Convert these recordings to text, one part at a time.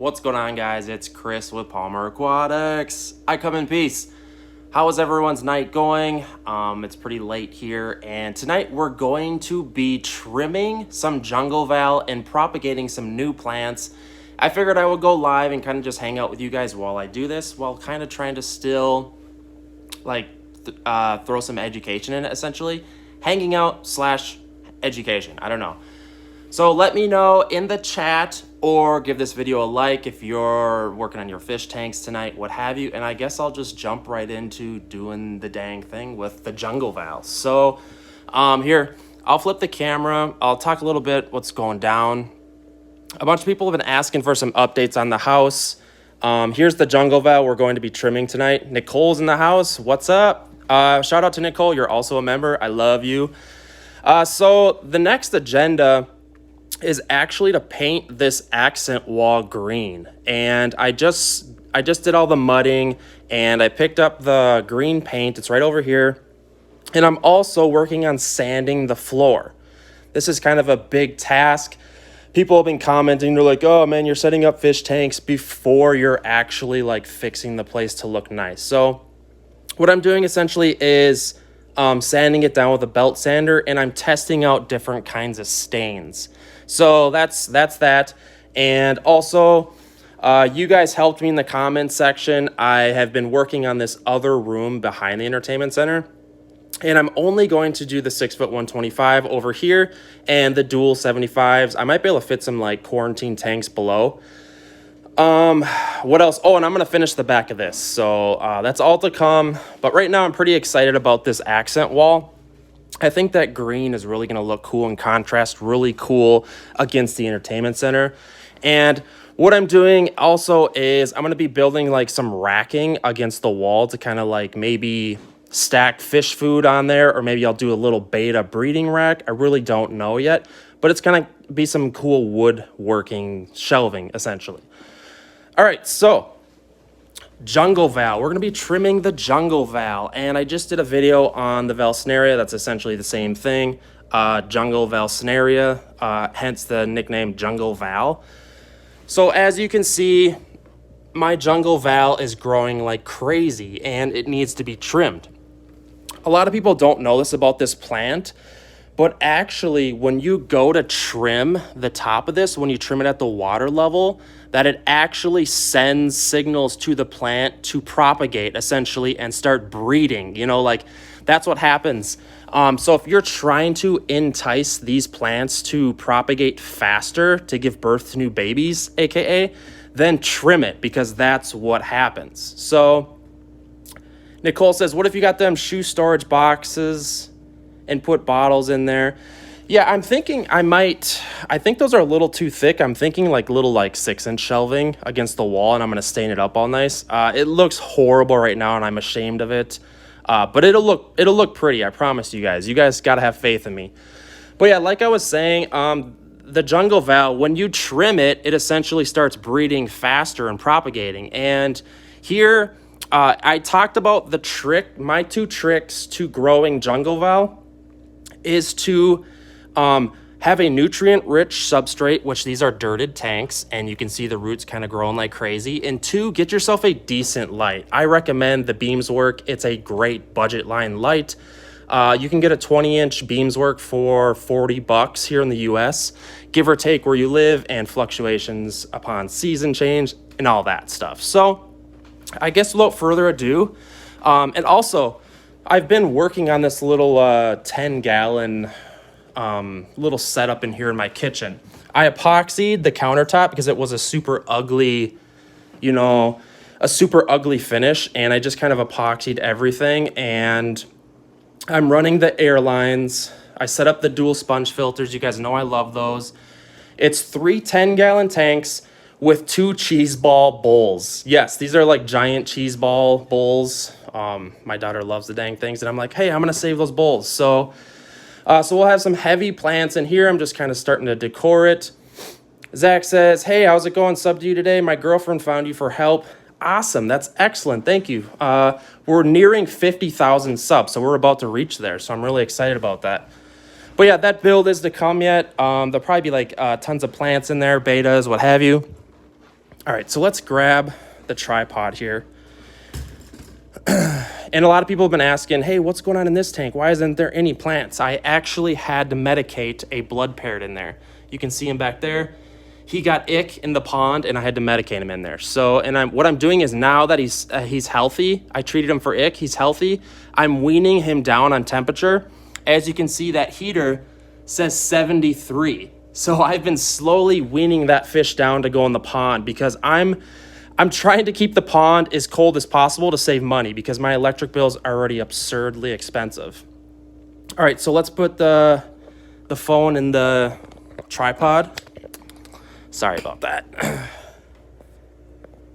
What's going on, guys? It's Chris with Palmer Aquatics. I come in peace. How is everyone's night going? It's pretty late here, and tonight we're going to be trimming some Jungle Val and propagating some new plants. I figured I would go live and kind of just hang out with you guys while I do this, while kind of trying to still throw some education in it, essentially. Hanging out / education, I don't know. So let me know in the chat or give this video a like if you're working on your fish tanks tonight, what have you. And I guess I'll just jump right into doing the dang thing with the Jungle Val. So here, I'll flip the camera. I'll talk a little bit what's going down. A bunch of people have been asking for some updates on the house. Here's the Jungle Val we're going to be trimming tonight. Nicole's in the house. What's up? Shout out to Nicole. You're also a member. I love you. So the next agenda is actually to paint this accent wall green. And I just did all the mudding and I picked up the green paint. It's right over here. And I'm also working on sanding the floor. This is kind of a big task. People have been commenting, they're like, oh man, you're setting up fish tanks before you're actually like fixing the place to look nice. So what I'm doing essentially is sanding it down with a belt sander, and I'm testing out different kinds of stains. So that's that. And also, you guys helped me in the comments section. I have been working on this other room behind the entertainment center, and I'm only going to do the 6'1" 125 over here and the dual 75s. I might be able to fit some like quarantine tanks below. What else? Oh, and I'm going to finish the back of this. So that's all to come. But right now I'm pretty excited about this accent wall. I think that green is really going to look cool and contrast really cool against the entertainment center. And what I'm doing also is I'm going to be building like some racking against the wall to kind of like maybe stack fish food on there, or maybe I'll do a little beta breeding rack. I really don't know yet, but it's going to be some cool woodworking shelving essentially. All right, so Jungle Val. We're going to be trimming the Jungle Val, and I just did a video on the vallisneria. That's essentially the same thing. Jungle vallisneria, hence the nickname Jungle Val. So as you can see, my Jungle Val is growing like crazy, and it needs to be trimmed. A lot of people don't know this about this plant, but actually when you go to trim the top of this, when you trim it at the water level, that it actually sends signals to the plant to propagate essentially and start breeding. You know, like that's what happens. So if you're trying to entice these plants to propagate faster to give birth to new babies, aka, then trim it, because that's what happens. So Nicole says, what if you got them shoe storage boxes and put bottles in there? Yeah, I'm thinking I think those are a little too thick. I'm thinking like little like 6-inch shelving against the wall, and I'm going to stain it up all nice. It looks horrible right now, and I'm ashamed of it. But it'll look pretty. I promise you guys. You guys got to have faith in me. But yeah, like I was saying, the Jungle Val, when you trim it, it essentially starts breeding faster and propagating. And here, I talked about the trick. My 2 tricks to growing Jungle Val is to have a nutrient-rich substrate, which these are dirted tanks, and you can see the roots kind of growing like crazy. And 2, get yourself a decent light. I recommend the Beamswork. It's a great budget line light. You can get a 20-inch Beamswork for $40 here in the US, give or take where you live, and fluctuations upon season change and all that stuff. So I guess without further ado, and also I've been working on this little 10-gallon little setup in here in my kitchen. I epoxied the countertop because it was a super ugly, finish, and I just kind of epoxied everything, and I'm running the air lines. I set up the dual sponge filters. You guys know I love those. It's 3 10-gallon tanks with 2 cheese ball bowls. Yes, these are like giant cheese ball bowls. My daughter loves the dang things, and I'm like, hey, I'm gonna save those bowls. So we'll have some heavy plants in here. I'm just kind of starting to decor it. Zach says, hey, how's it going? Sub to you today. My girlfriend found you for help. Awesome. That's excellent. Thank you. We're nearing 50,000 subs, so we're about to reach there. So I'm really excited about that. But yeah, that build is to come yet. There'll probably be like tons of plants in there, betas, what have you. All right, so let's grab the tripod here. And a lot of people have been asking, hey, what's going on in this tank? Why isn't there any plants? I actually had to medicate a blood parrot in there. You can see him back there. He got ick in the pond, and I had to medicate him in there. So, and what I'm doing is now that he's healthy, I treated him for ick, he's healthy, I'm weaning him down on temperature. As you can see, that heater says 73. So I've been slowly weaning that fish down to go in the pond because I'm trying to keep the pond as cold as possible to save money because my electric bills are already absurdly expensive. All right, so let's put the phone in the tripod. Sorry about that.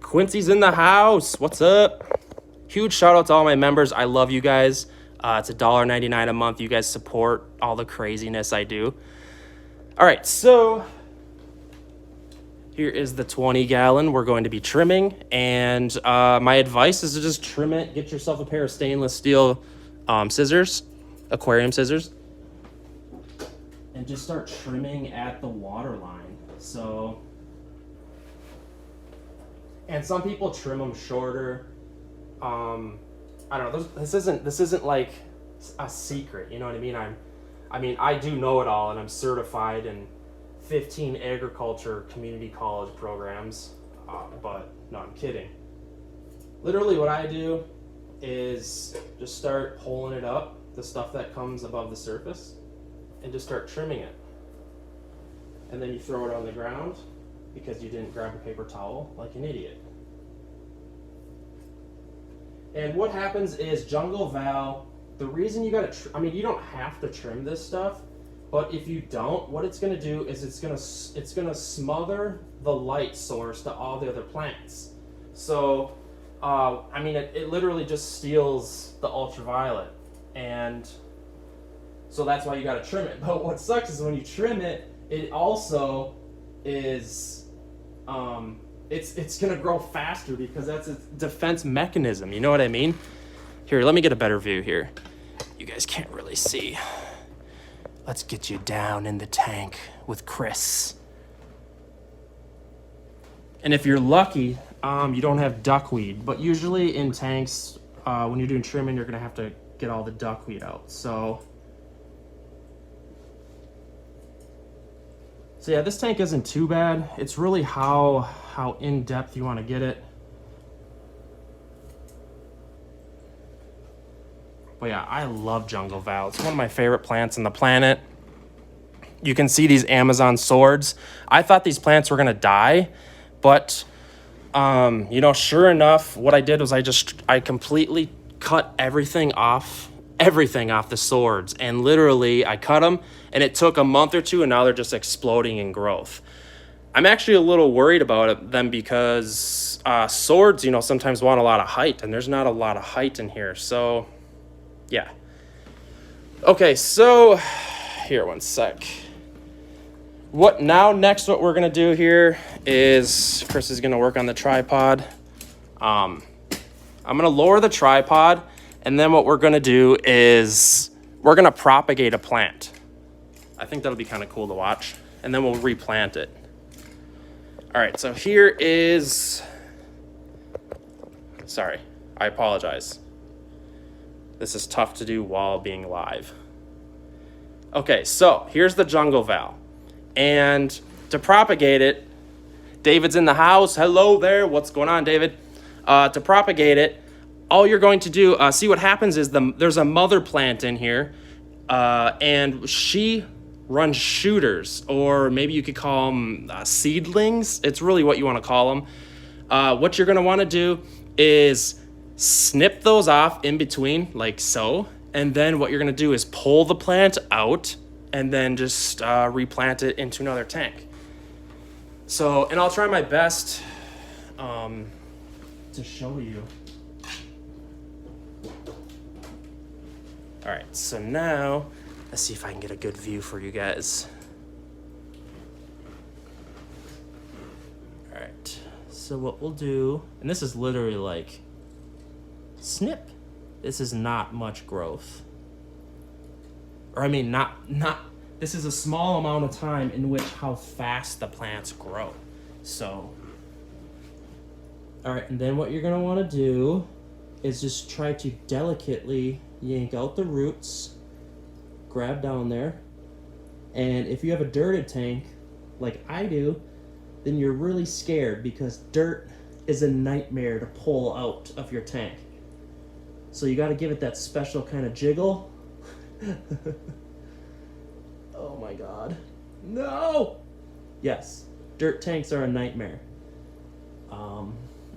Quincy's in the house. What's up? Huge shout out to all my members. I love you guys. It's $1.99 a month. You guys support all the craziness I do. All right, so here is the 20-gallon we're going to be trimming, and my advice is to just trim it. Get yourself a pair of stainless steel scissors, aquarium scissors, and just start trimming at the water line. So, and some people trim them shorter. I don't know. This isn't like a secret. You know what I mean? I do know it all, and I'm certified in 15 agriculture community college programs. But no, I'm kidding. Literally, what I do is just start pulling it up, the stuff that comes above the surface, and just start trimming it. And then you throw it on the ground because you didn't grab a paper towel like an idiot. And what happens is Jungle Val, the reason you gotta, you don't have to trim this stuff, but if you don't, what it's gonna do is it's gonna smother the light source to all the other plants. So, it literally just steals the ultraviolet, and so that's why you gotta trim it. But what sucks is when you trim it, it also is, it's gonna grow faster because that's its defense mechanism. You know what I mean? Here, let me get a better view here. You guys can't really see. Let's get you down in the tank with Chris. And if you're lucky, you don't have duckweed. But usually in tanks, when you're doing trimming, you're gonna have to get all the duckweed out. So yeah, this tank isn't too bad. It's really how in-depth you want to get it. But yeah, I love Jungle Val. It's one of my favorite plants on the planet. You can see these Amazon swords. I thought these plants were gonna die, but sure enough, what I did was I completely cut everything off the swords, and literally I cut them, and it took a month or two, and now they're just exploding in growth. I'm actually a little worried about them because swords, sometimes want a lot of height, and there's not a lot of height in here. So, yeah. Okay, so here, one sec. What we're gonna do here is Chris is gonna work on the tripod. I'm gonna lower the tripod, and then what we're gonna do is we're gonna propagate a plant. I think that'll be kind of cool to watch, and then we'll replant it. All right, so here is, sorry, I apologize. This is tough to do while being live. Okay, so here's the Jungle Val. And to propagate it, David's in the house. Hello there, what's going on, David? To propagate it, all you're going to do, see what happens is there's a mother plant in here, and she runs shooters, or maybe you could call them seedlings. It's really what you want to call them. What you're going to want to do is snip those off in between, like so, and then what you're going to do is pull the plant out and then just replant it into another tank. So, and I'll try my best to show you. All right, so now let's see if I can get a good view for you guys. All right, so what we'll do, and this is literally like snip. This is not much growth. Or this is a small amount of time in which how fast the plants grow. So All right, and then what you're gonna wanna do is just try to delicately yank out the roots, grab down there, and if you have a dirted tank, like I do, then you're really scared because dirt is a nightmare to pull out of your tank. So you gotta give it that special kind of jiggle. Oh my God. No! Yes, dirt tanks are a nightmare.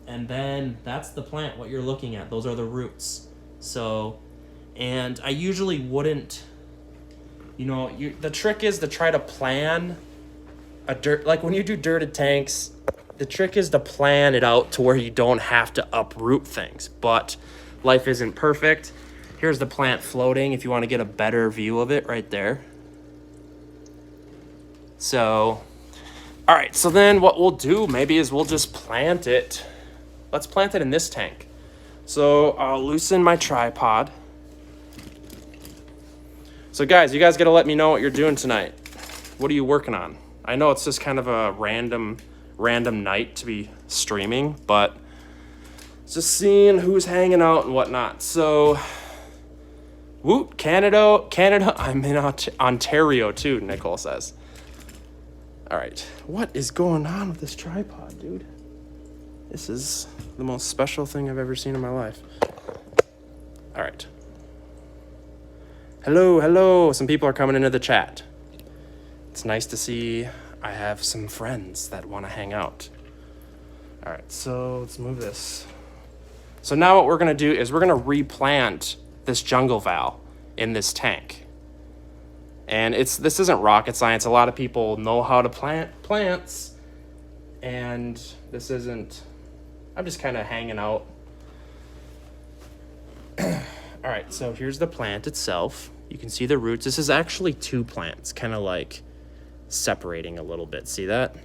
And then that's the plant, what you're looking at. Those are the roots. So, and I usually wouldn't, you know, the trick is to try to plan like when you do dirted tanks, the trick is to plan it out to where you don't have to uproot things. But life isn't perfect. Here's the plant floating if you want to get a better view of it right there. So, all right, so then what we'll do maybe is we'll just plant it. Let's plant it in this tank. So I'll loosen my tripod. So guys, you guys got to let me know what you're doing tonight. What are you working on? I know it's just kind of a random night to be streaming, but just seeing who's hanging out and whatnot. So, woot, Canada, I'm in Ontario too, Nicole says. All right, what is going on with this tripod, dude? This is the most special thing I've ever seen in my life. All right. Hello. Some people are coming into the chat. It's nice to see I have some friends that want to hang out. All right, so let's move this. So now what we're going to do is we're going to replant this Jungle Val in this tank. And this isn't rocket science. A lot of people know how to plant plants, and this isn't. I'm just kind of hanging out. All right, so here's the plant itself. You can see the roots. This is actually two plants, kind of like separating a little bit. See that?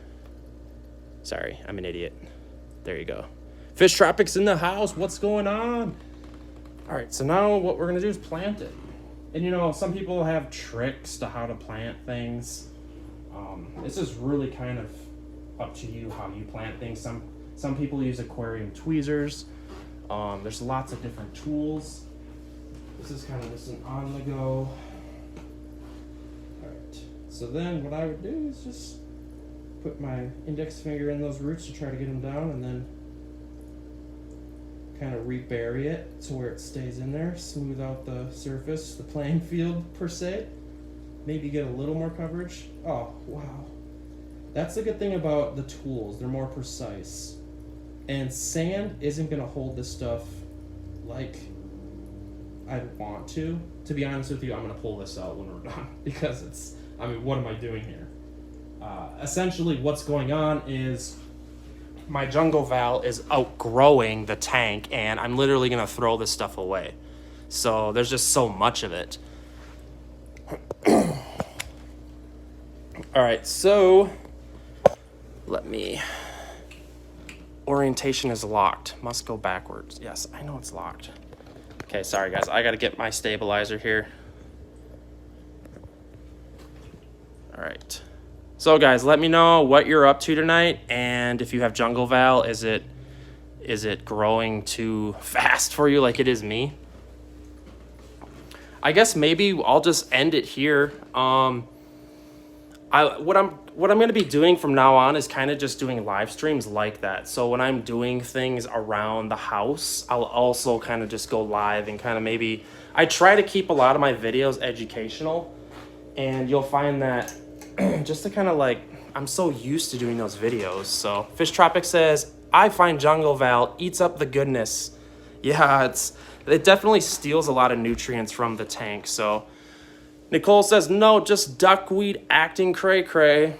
Sorry, I'm an idiot. There you go. Fish Tropics in the house. What's going on? All right, so now what we're going to do is plant it. And you know, some people have tricks to how to plant things. This is really kind of up to you how you plant things. Some people use aquarium tweezers. There's lots of different tools. This is kind of just an on the go. All right. So then what I would do is just put my index finger in those roots to try to get them down, and then kind of rebury it to where it stays in there, smooth out the surface, the playing field per se. Maybe get a little more coverage. Oh, wow. That's the good thing about the tools. They're more precise. And sand isn't going to hold this stuff like I'd want to. To be honest with you, I'm going to pull this out when we're done because what am I doing here? Essentially, what's going on is my Jungle Val is outgrowing the tank, and I'm literally going to throw this stuff away. So there's just so much of it. All right, so orientation is locked. Must go backwards. Yes, I know it's locked. Okay, sorry guys. I got to get my stabilizer here. All right. So guys, let me know what you're up to tonight, and if you have Jungle Val, is it growing too fast for you like it is me? I guess maybe I'll just end it here. What I'm going to be doing from now on is kind of just doing live streams like that. So when I'm doing things around the house, I'll also kind of just go live and kind of maybe I try to keep a lot of my videos educational, and you'll find that just to kind of like, I'm so used to doing those videos. So Fish Tropic says, I find Jungle Val eats up the goodness. Yeah, it definitely steals a lot of nutrients from the tank. So Nicole says, no, just duckweed acting cray-cray.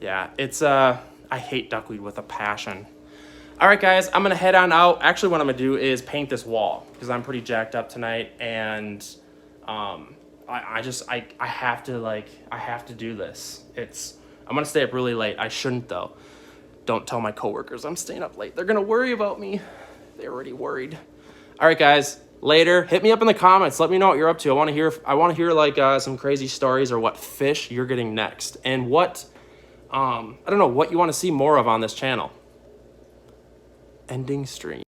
Yeah, it's, I hate duckweed with a passion. All right, guys, I'm going to head on out. Actually, what I'm going to do is paint this wall because I'm pretty jacked up tonight. And I have to do this. I'm going to stay up really late. I shouldn't, though. Don't tell my coworkers I'm staying up late. They're going to worry about me. They're already worried. All right, guys. Later, hit me up in the comments. Let me know what you're up to. I want to hear like some crazy stories or what fish you're getting next, and what I don't know what you want to see more of on this channel. ending stream.